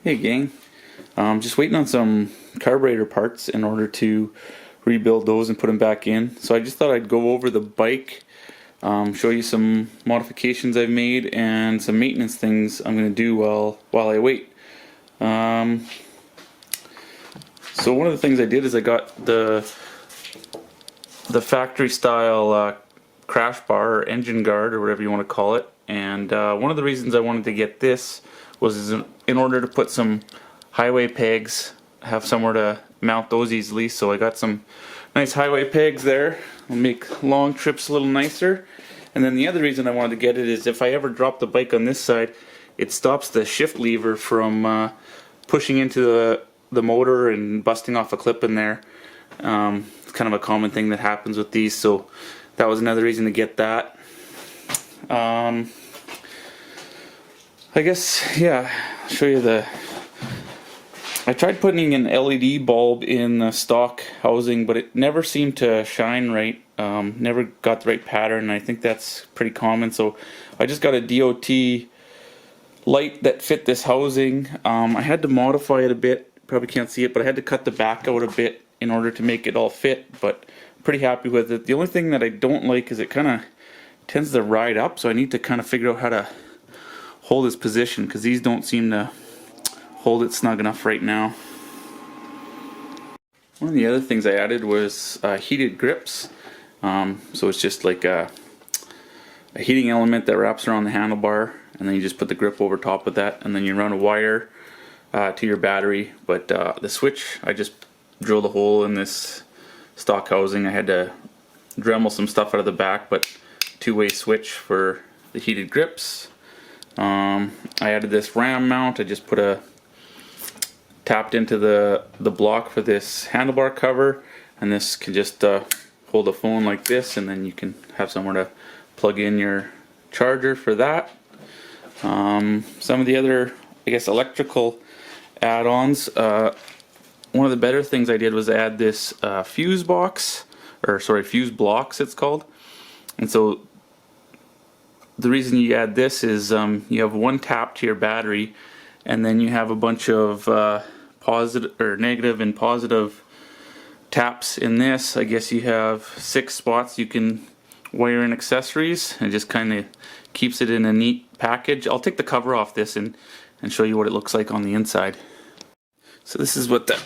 Hey gang, just waiting on some carburetor parts in order to rebuild those and put them back in. So I just thought I'd go over the bike, show you some modifications I've made and some maintenance things I'm going to do while I wait. So one of the things I did is I got the factory style crash bar or engine guard or whatever you want to call it, and one of the reasons I wanted to get this was in order to put some highway pegs, have somewhere to mount those easily. So I got some nice highway pegs there. It'll make long trips a little nicer. And then the other reason I wanted to get it is if I ever drop the bike on this side, it stops the shift lever from pushing into the motor and busting off a clip in there. It's kind of a common thing that happens with these, so that was another reason to get that. I guess, yeah, I'll show you I tried putting an LED bulb in the stock housing, but it never seemed to shine right. Never got the right pattern, and I think that's pretty common. So I just got a DOT light that fit this housing. I had to modify it a bit. Probably can't see it, but I had to cut the back out a bit in order to make it all fit, but I'm pretty happy with it. The only thing that I don't like is it kind of tends to ride up, so I need to kind of figure out how to hold its position, because these don't seem to hold it snug enough right now. One of the other things I added was heated grips. So it's just like a heating element that wraps around the handlebar, and then you just put the grip over top of that, and then you run a wire to your battery. But the switch, I just drilled a hole in this stock housing. I had to Dremel some stuff out of the back, but two-way switch for the heated grips. I added this ram mount. I just tapped into the block for this handlebar cover, and this can just hold a phone like this, and then you can have somewhere to plug in your charger for that. Some of the other, I guess, electrical add-ons. One of the better things I did was add this fuse box, or sorry, fuse blocks it's called. And so the reason you add this is you have one tap to your battery, and then you have a bunch of positive or negative and positive taps in this. I guess you have 6 spots you can wire in accessories, and it just kind of keeps it in a neat package. I'll take the cover off this and show you what it looks like on the inside. So this is what the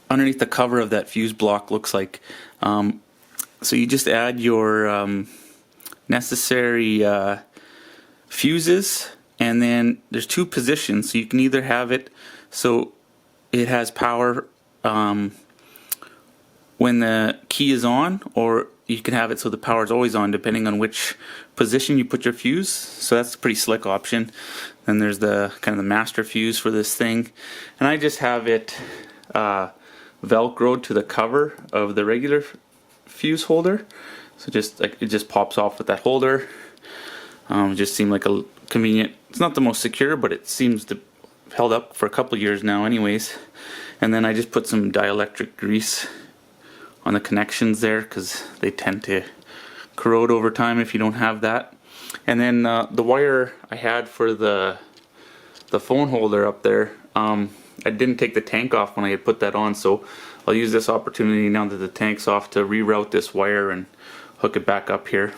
underneath the cover of that fuse block looks like. So you just add your necessary fuses, and then there's 2 positions, so you can either have it so it has power when the key is on, or you can have it so the power is always on depending on which position you put your fuse. So that's a pretty slick option. Then there's the kind of the master fuse for this thing, and I just have it velcroed to the cover of the regular fuse holder. So just like it just pops off with that holder. It just seemed like a convenient. It's not the most secure, but it seems to have held up for a couple years now anyways. And then I just put some dielectric grease on the connections there, because they tend to corrode over time if you don't have that. And then the wire I had for the phone holder up there, I didn't take the tank off when I had put that on, so I'll use this opportunity now that the tank's off to reroute this wire and hook it back up here.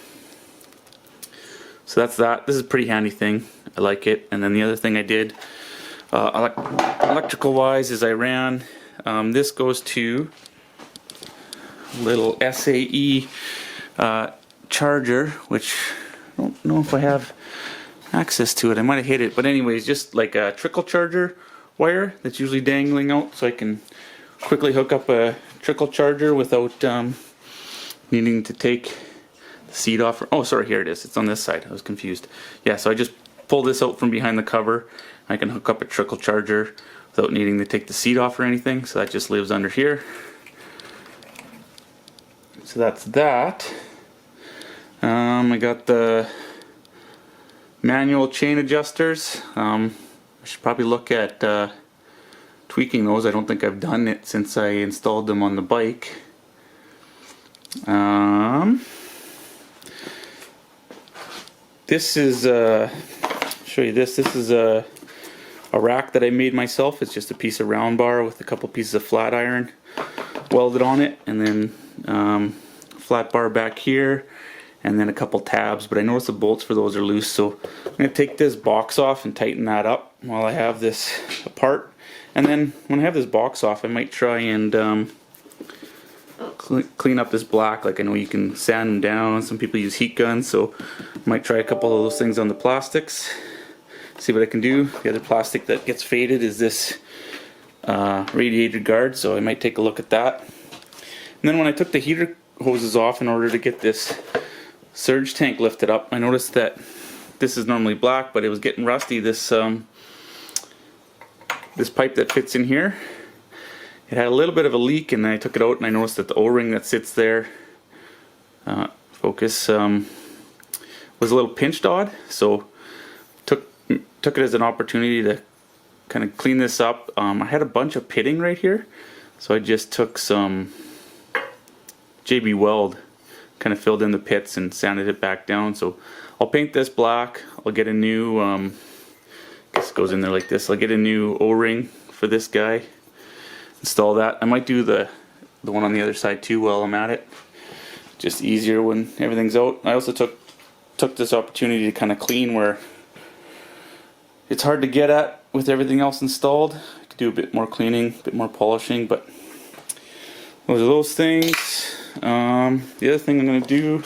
So that's that. This is a pretty handy thing. I like it. And then the other thing I did electrical wise is I ran this goes to a little SAE charger, which I don't know if I have access to it. I might have hit it, but anyways, just like a trickle charger wire that's usually dangling out, so I can quickly hook up a trickle charger without needing to take the seat off. Oh, sorry, here it is. It's on this side. I was confused. Yeah, so I just pull this out from behind the cover. I can hook up a trickle charger without needing to take the seat off or anything. So that just lives under here. So that's that. I got the manual chain adjusters. I should probably look at tweaking those. I don't think I've done it since I installed them on the bike. This is show you this. This is our a rack that I made myself. It's just a piece of round bar with a couple pieces of flat iron welded on it, and then flat bar back here, and then a couple tabs. But I noticed the bolts for those are loose, so I'm going to take this box off and tighten that up while I have this apart. And then when I have this box off, I might try and clean up this black. Like, I know you can sand them down. Some people use heat guns, so I might try a couple of those things on the plastics, see what I can do. The other plastic that gets faded is this Radiated Guard, so I might take a look at that. And then when I took the heater hoses off in order to get this surge tank lifted up, I noticed that this is normally black, but it was getting rusty. This this pipe that fits in here, it had a little bit of a leak, and then I took it out and I noticed that the O-ring that sits there, was a little pinched odd, so took it as an opportunity to kind of clean this up. I had a bunch of pitting right here, so I just took some JB Weld, kind of filled in the pits and sanded it back down. So I'll paint this black. I'll get a new, I guess it goes in there like this. I'll get a new O-ring for this guy, install that. I might do the one on the other side too while I'm at it. Just easier when everything's out. I also took this opportunity to kind of clean where it's hard to get at with everything else installed. I could do a bit more cleaning, a bit more polishing, but those are those things. The other thing I'm going to do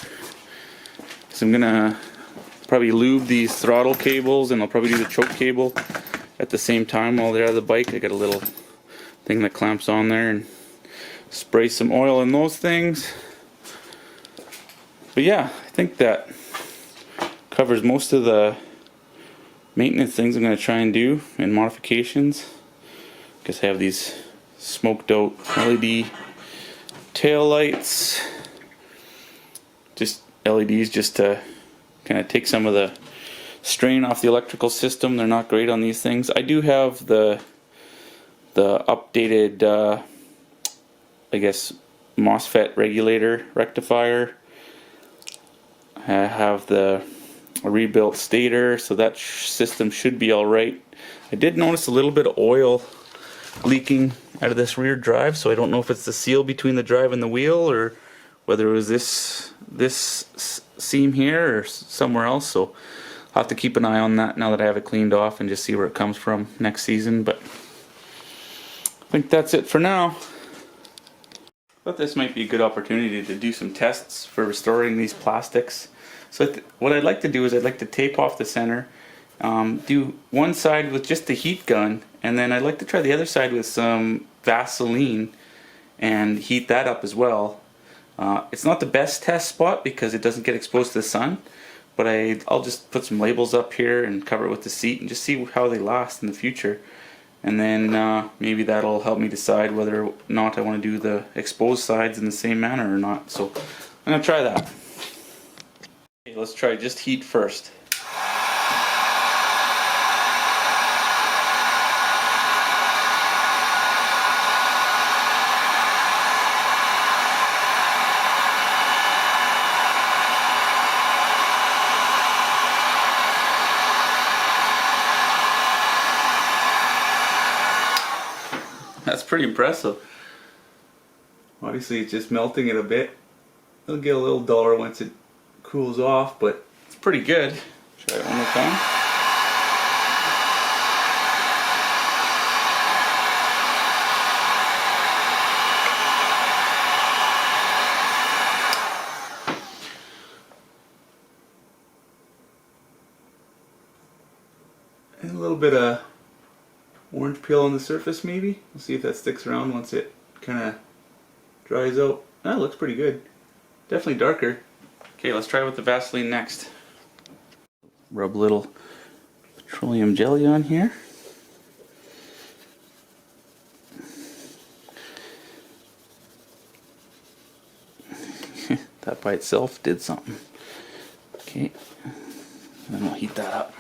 is I'm going to probably lube these throttle cables, and I'll probably do the choke cable at the same time while they're out of the bike. I got a little thing that clamps on there, and spray some oil in those things. But yeah, I think that covers most of the maintenance things I'm going to try and do and modifications. Guess I have these smoked out LED tail lights, just LEDs just to kind of take some of the strain off the electrical system. They're not great on these things. I do have the updated I guess MOSFET regulator rectifier. I have a rebuilt stator, so that system should be alright. I did notice a little bit of oil leaking out of this rear drive, so I don't know if it's the seal between the drive and the wheel, or whether it was this seam here or somewhere else. So I'll have to keep an eye on that now that I have it cleaned off, and just see where it comes from next season. But I think that's it for now. Thought this might be a good opportunity to do some tests for restoring these plastics. So what I'd like to do is I'd like to tape off the center, do one side with just the heat gun, and then I'd like to try the other side with some Vaseline and heat that up as well. It's not the best test spot because it doesn't get exposed to the sun, but I'll just put some labels up here and cover it with the seat and just see how they last in the future. And then maybe that'll help me decide whether or not I want to do the exposed sides in the same manner or not. So I'm going to try that. Okay, let's try just heat first. That's pretty impressive. Obviously it's just melting it a bit. It'll get a little duller once it cools off, but it's pretty good. Try it one more time. And a little bit of orange peel on the surface maybe. We'll see if that sticks around once it kind of dries out. That looks pretty good. Definitely darker. Okay, let's try with the Vaseline next. Rub a little petroleum jelly on here. That by itself did something. Okay, and then we'll heat that up.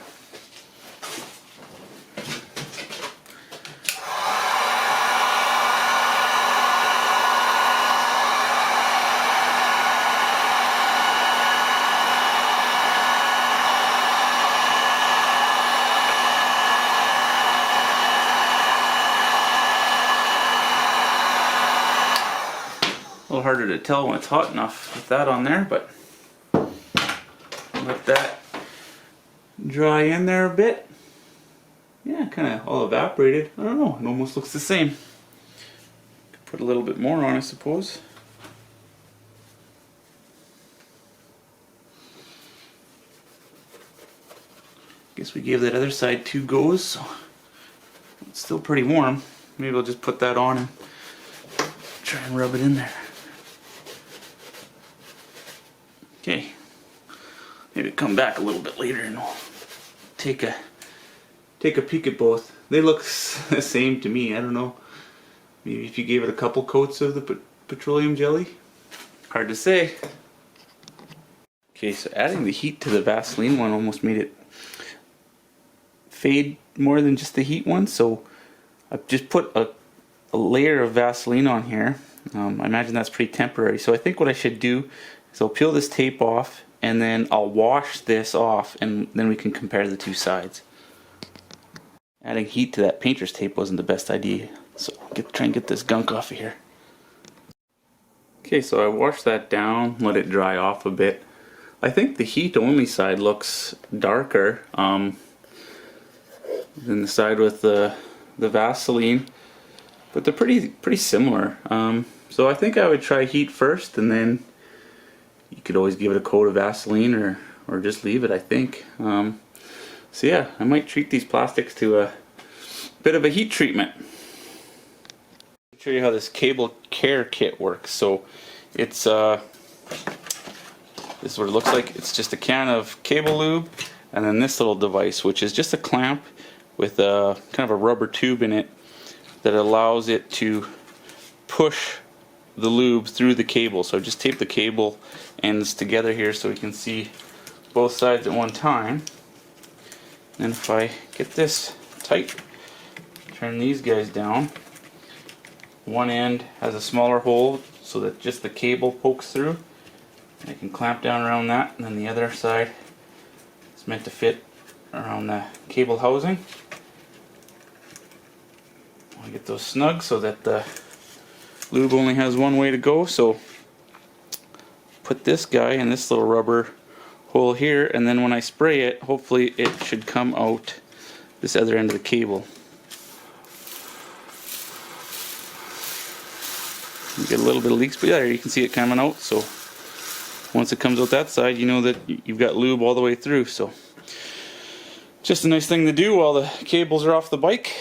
little harder to tell when it's hot enough with that on there, but let that dry in there a bit. Yeah, kind of all evaporated. I don't know, it almost looks the same. Could put a little bit more on, I suppose. Guess we gave that other side 2 goes, so it's still pretty warm. Maybe I'll just put that on and try and rub it in there. Okay, maybe come back a little bit later and we'll take a peek at both. They look the same to me. I don't know. Maybe if you gave it a couple coats of the petroleum jelly. Hard to say. Okay, so adding the heat to the Vaseline one almost made it fade more than just the heat one. So I've just put a layer of Vaseline on here. I imagine that's pretty temporary. So I think what I should do is I'll peel this tape off and then I'll wash this off, and then we can compare the 2 sides. Adding heat to that painter's tape wasn't the best idea, so try and get this gunk off of here. Okay, so I washed that down, let it dry off a bit. I think the heat only side looks darker than the side with the Vaseline, but they're pretty similar. So I think I would try heat first, and then you could always give it a coat of Vaseline or just leave it, I think. So yeah, I might treat these plastics to a bit of a heat treatment. I'll show you how this cable care kit works. So it's this is what it looks like. It's just a can of cable lube, and then this little device, which is just a clamp with a kind of a rubber tube in it that allows it to push the lube through the cable. So I just tape the cable ends together here so we can see both sides at one time. And if I get this tight, turn these guys down, one end has a smaller hole so that just the cable pokes through. I can clamp down around that, and then the other side is meant to fit around the cable housing. I want to get those snug so that the lube only has one way to go. So put this guy in this little rubber hole here, and then when I spray it, hopefully it should come out this other end of the cable. You get a little bit of leaks, but yeah, you can see it coming out. So once it comes out that side, you know that you've got lube all the way through. So just a nice thing to do while the cables are off the bike.